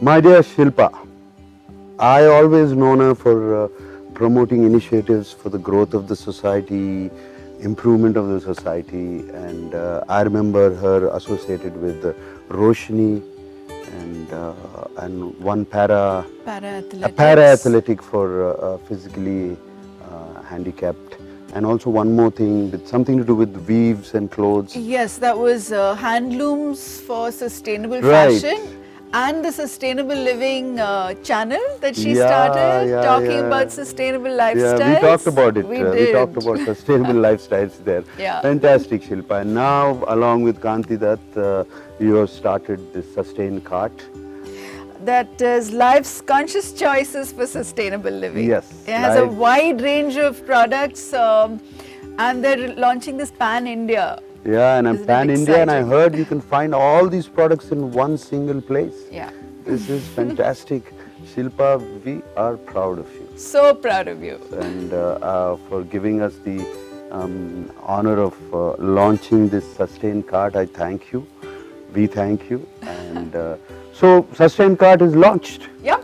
My dear Shilpa, I always known her for promoting initiatives for the growth of the society, improvement of the society, and I remember her associated with Roshni and one para athletic for physically handicapped, and also one more thing with something to do with weaves and clothes. Yes, that was Handlooms for Sustainable Right. Fashion and the Sustainable Living channel that she started, talking about sustainable lifestyles. Yeah, we talked about it. We We did. talked about sustainable lifestyles there. Yeah. Fantastic, Shilpa. And now, along with Kanti Dutt, you have started this Sustain Cart. That is Life's Conscious Choices for Sustainable Living. Yes, It has a life- wide range of products and they're launching this pan-India. Yeah, and I'm Isn't it pan-India, and I exciting? heard you can find all these products in one single place. Yeah. This is fantastic. Shilpa, we are proud of you. So proud of you. And for giving us the honor of launching this Sustain Cart, I thank you. We thank you. And so, Sustain Cart is launched. Yep.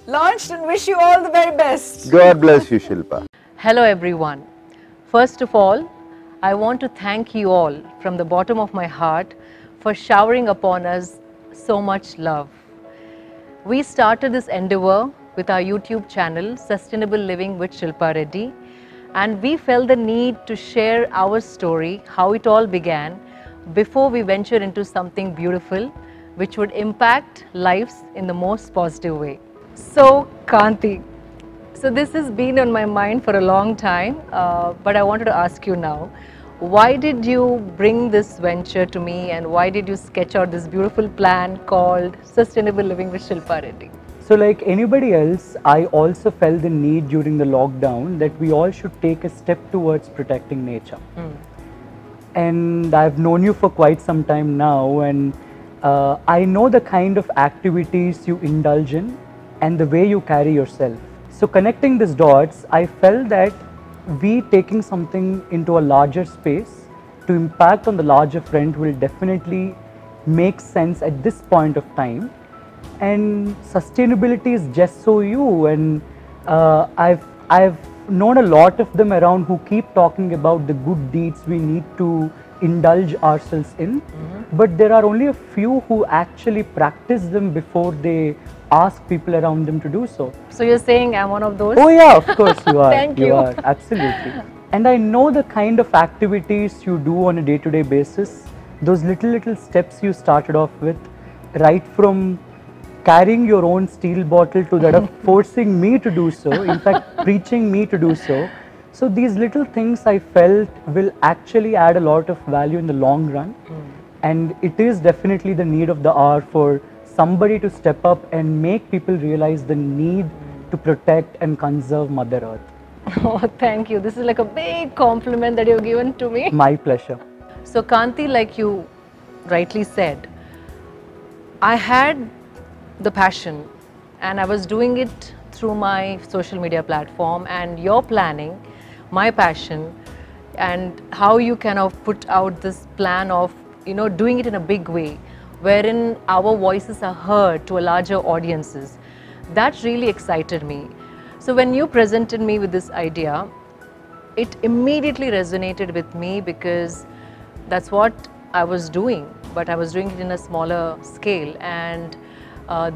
Launched, and wish you all the very best. God bless you, Shilpa. Hello everyone. First of all, I want to thank you all from the bottom of my heart for showering upon us so much love. We started this endeavor with our YouTube channel, Sustainable Living with Shilpa Reddy, and we felt the need to share our story, how it all began, before we venture into something beautiful, which would impact lives in the most positive way. So, Kanti, so this has been on my mind for a long time, but I wanted to ask you now, why did you bring this venture to me, and why did you sketch out this beautiful plan called Sustainable Living with Shilpa Reddy? So like anybody else, I also felt the need during the lockdown that we all should take a step towards protecting nature. And I've known you for quite some time now, and I know the kind of activities you indulge in and the way you carry yourself. So connecting these dots, I felt that we taking something into a larger space to impact on the larger front will definitely make sense at this point of time. And sustainability is just so you, and I've known a lot of them around who keep talking about the good deeds we need to indulge ourselves in, but there are only a few who actually practice them before they ask people around them to do so. So you're saying I'm one of those? Oh yeah, of course you are. Thank you. You are, absolutely. And I know the kind of activities you do on a day-to-day basis, those little steps you started off with, right from carrying your own steel bottle to that of forcing me to do so, in fact preaching me to do so. So these little things I felt will actually add a lot of value in the long run. And it is definitely the need of the hour for somebody to step up and make people realize the need to protect and conserve Mother Earth. Oh, thank you. This is like a big compliment that you've given to me. My pleasure. So Kanti, like you rightly said, I had the passion and I was doing it through my social media platform, and your planning, my passion, and how you kind of put out this plan of, you know, doing it in a big way, wherein our voices are heard to a larger audiences. That really excited me. So when you presented me with this idea, it immediately resonated with me because that's what I was doing, but I was doing it in a smaller scale, and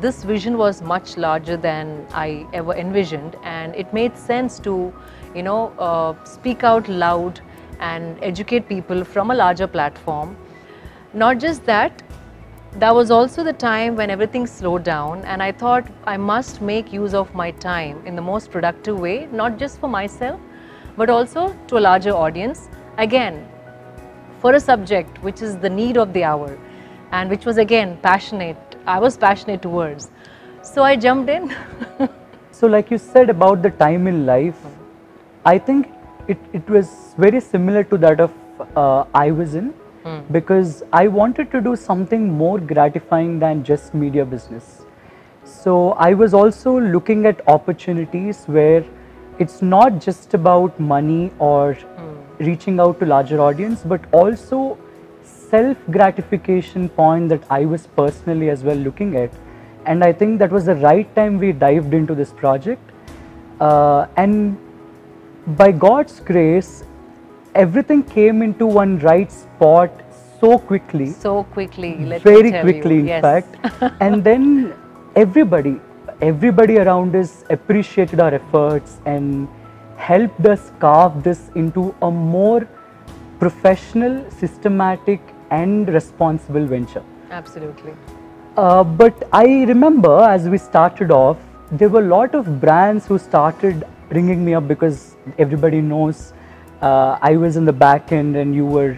this vision was much larger than I ever envisioned, and it made sense to, you know, speak out loud and educate people from a larger platform. Not just that, that was also the time when everything slowed down, and I thought I must make use of my time in the most productive way, not just for myself, but also to a larger audience. Again, for a subject which is the need of the hour, and which was again passionate, I was passionate towards. So I jumped in. So like you said about the time in life, I think it was very similar to that of I was in, because I wanted to do something more gratifying than just media business. So I was also looking at opportunities where it's not just about money or reaching out to larger audience, but also self-gratification point that I was personally as well looking at. and I think that was the right time we dived into this project. And by God's grace, everything came into one right spot so quickly. So quickly, let Very me tell quickly, you. in Yes. fact. And then everybody around us appreciated our efforts and helped us carve this into a more professional, systematic, and responsible venture. Absolutely. But I remember as we started off, there were a lot of brands who started ringing me up because everybody knows I was in the back end and you were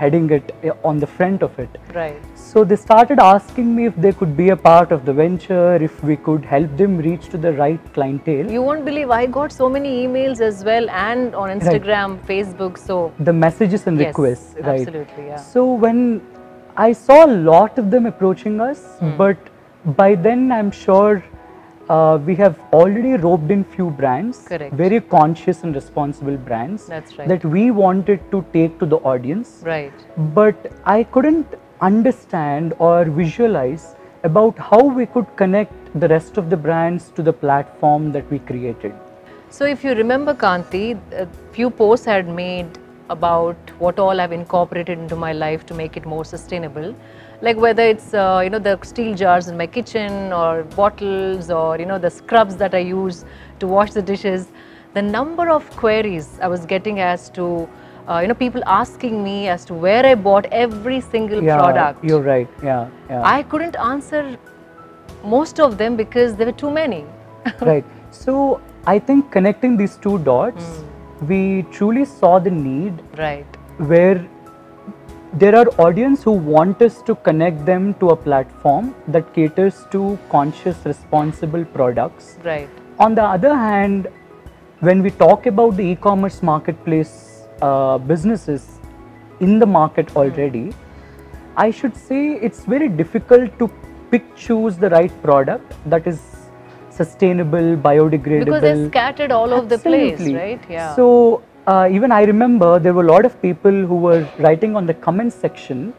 heading it on the front of it. Right. So they started asking me if they could be a part of the venture, if we could help them reach to the right clientele. You won't believe I got so many emails as well, and on Instagram, Facebook. So The messages and yes, requests, right? absolutely, yeah. So when I saw a lot of them approaching us, but by then I'm sure we have already roped in few brands, Correct. very conscious and responsible brands That's right. that we wanted to take to the audience. Right. But I couldn't understand or visualize about how we could connect the rest of the brands to the platform that we created. So if you remember, Kanti, a few posts I had made about what all I've incorporated into my life to make it more sustainable. Like whether it's the steel jars in my kitchen, or bottles, or the scrubs that I use to wash the dishes. The number of queries I was getting as to people asking me as to where I bought every single product. You're right. Yeah. I couldn't answer most of them because there were too many. Right. So I think connecting these two dots, we truly saw the need Right. where there are audience who want us to connect them to a platform that caters to conscious, responsible products. Right. On the other hand, when we talk about the e-commerce marketplace businesses in the market already, I should say it's very difficult to choose the right product that is sustainable, biodegradable. Because they're scattered all over the place, Absolutely. right? Yeah. So even I remember there were a lot of people who were writing on the comment section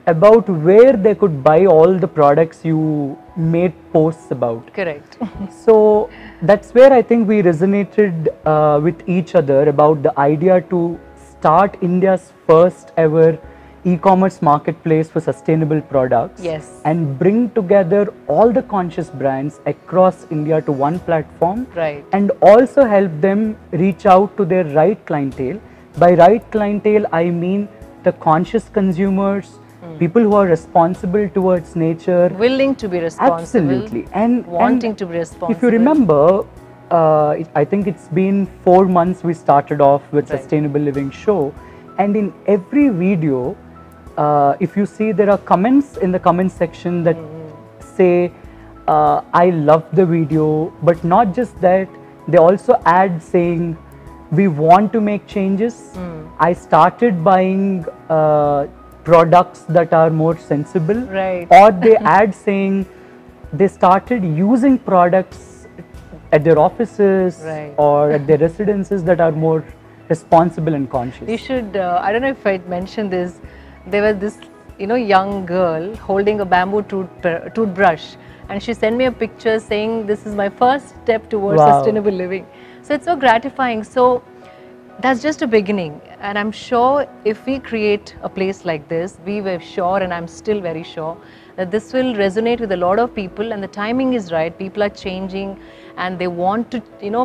about where they could buy all the products you made posts about. Correct. So that's where I think we resonated with each other about the idea to start India's first ever e-commerce marketplace for sustainable products. Yes. And bring together all the conscious brands across India to one platform. Right. And also help them reach out to their right clientele. By right clientele, I mean the conscious consumers, people who are responsible towards nature. Willing to be responsible. Absolutely. And wanting to be responsible. If you remember, I think it's been 4 months we started off with Right. Sustainable Living Show, and in every video, if you see, there are comments in the comment section that say, I love the video, but not just that, they also add saying, we want to make changes. I started buying products that are more sensible. Right. Or they add saying they started using products at their offices Right. or at their residences that are more responsible and conscious. You should, I don't know if I'd mentioned this, there was this, young girl holding a bamboo toothbrush, and she sent me a picture saying, this is my first step towards Wow. sustainable living. So it's so gratifying. So that's just a beginning. And I'm sure if we create a place like this, we were sure, and I'm still very sure, that this will resonate with a lot of people, and the timing is right. People are changing and they want to,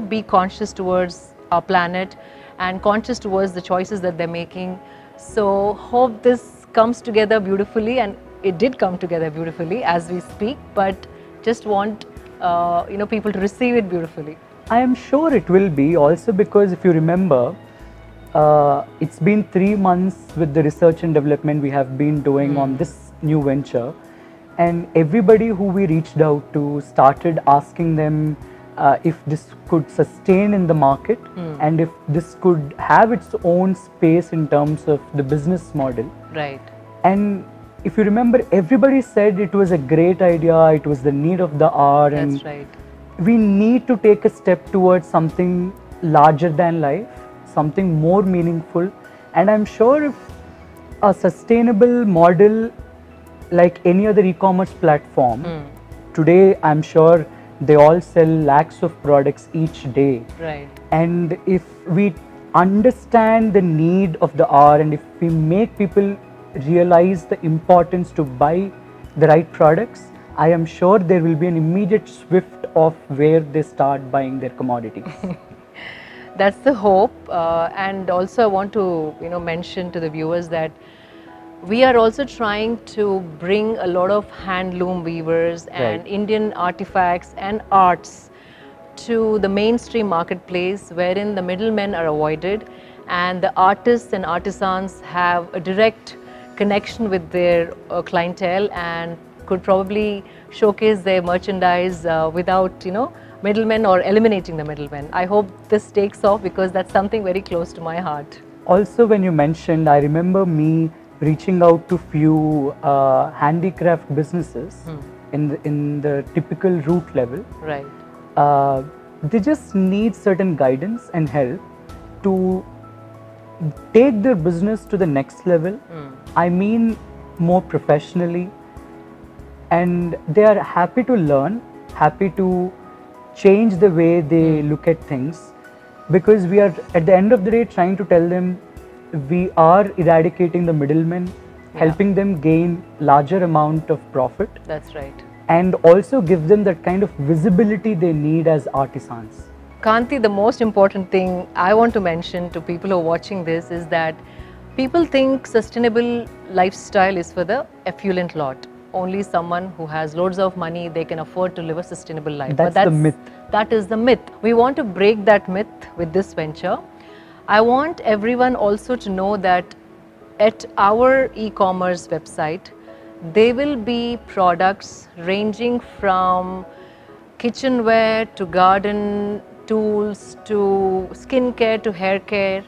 be conscious towards our planet and conscious towards the choices that they're making. So hope this comes together beautifully, and it did come together beautifully as we speak, but just want people to receive it beautifully. I am sure it will be, also because if you remember, it's been 3 months with the research and development we have been doing on this new venture, and everybody who we reached out to started asking them if this could sustain in the market and if this could have its own space in terms of the business model. Right. And if you remember, everybody said it was a great idea, it was the need of the hour. That's and right. we need to take a step towards something larger than life, something more meaningful. And I'm sure if a sustainable model like any other e-commerce platform today I'm sure they all sell lakhs of products each day. Right. And if we understand the need of the hour, and if we make people realize the importance to buy the right products, I am sure there will be an immediate shift of where they start buying their commodities. That's the hope, and also I want to mention to the viewers that we are also trying to bring a lot of handloom weavers and Right. Indian artifacts and arts to the mainstream marketplace, wherein the middlemen are avoided and the artists and artisans have a direct connection with their clientele and could probably showcase their merchandise without middlemen or eliminating the middlemen. I hope this takes off because that's something very close to my heart. Also, when you mentioned, I remember me reaching out to few handicraft businesses in the typical root level. Right. They just need certain guidance and help to take their business to the next level. I mean, more professionally, and they are happy to learn, happy to change the way they look at things, because we are at the end of the day trying to tell them we are eradicating the middlemen, helping them gain larger amount of profit, That's right. and also give them that kind of visibility they need as artisans. Kanti, the most important thing I want to mention to people who are watching this is that people think sustainable lifestyle is for the affluent lot. Only someone who has loads of money, they can afford to live a sustainable life. That's the myth. That is the myth. We want to break that myth with this venture. I want everyone also to know that at our e-commerce website, there will be products ranging from kitchenware to garden tools to skincare to hair care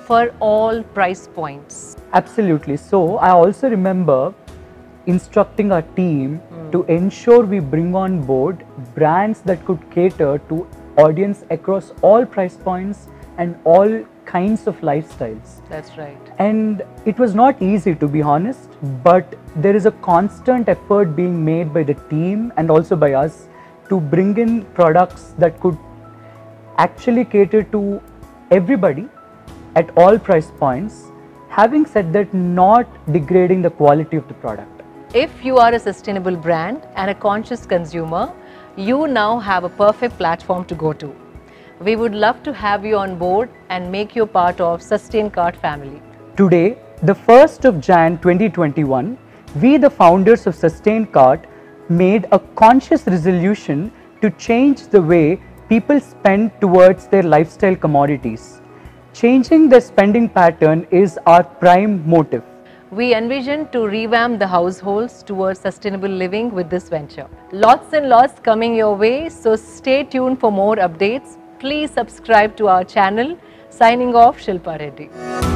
for all price points. Absolutely. So I also remember instructing our team to ensure we bring on board brands that could cater to audience across all price points and all kinds of lifestyles. That's right. And it was not easy, to be honest, but there is a constant effort being made by the team and also by us to bring in products that could actually cater to everybody at all price points, having said that, not degrading the quality of the product. If you are a sustainable brand and a conscious consumer, you now have a perfect platform to go to. We would love to have you on board and make you part of Sustain Cart family. Today, the 1st of Jan 2021, we, the founders of Sustain Cart, made a conscious resolution to change the way people spend towards their lifestyle commodities. Changing their spending pattern is our prime motive. We envision to revamp the households towards sustainable living with this venture. Lots and lots coming your way, so stay tuned for more updates. Please subscribe to our channel. Signing off, Shilpa Reddy.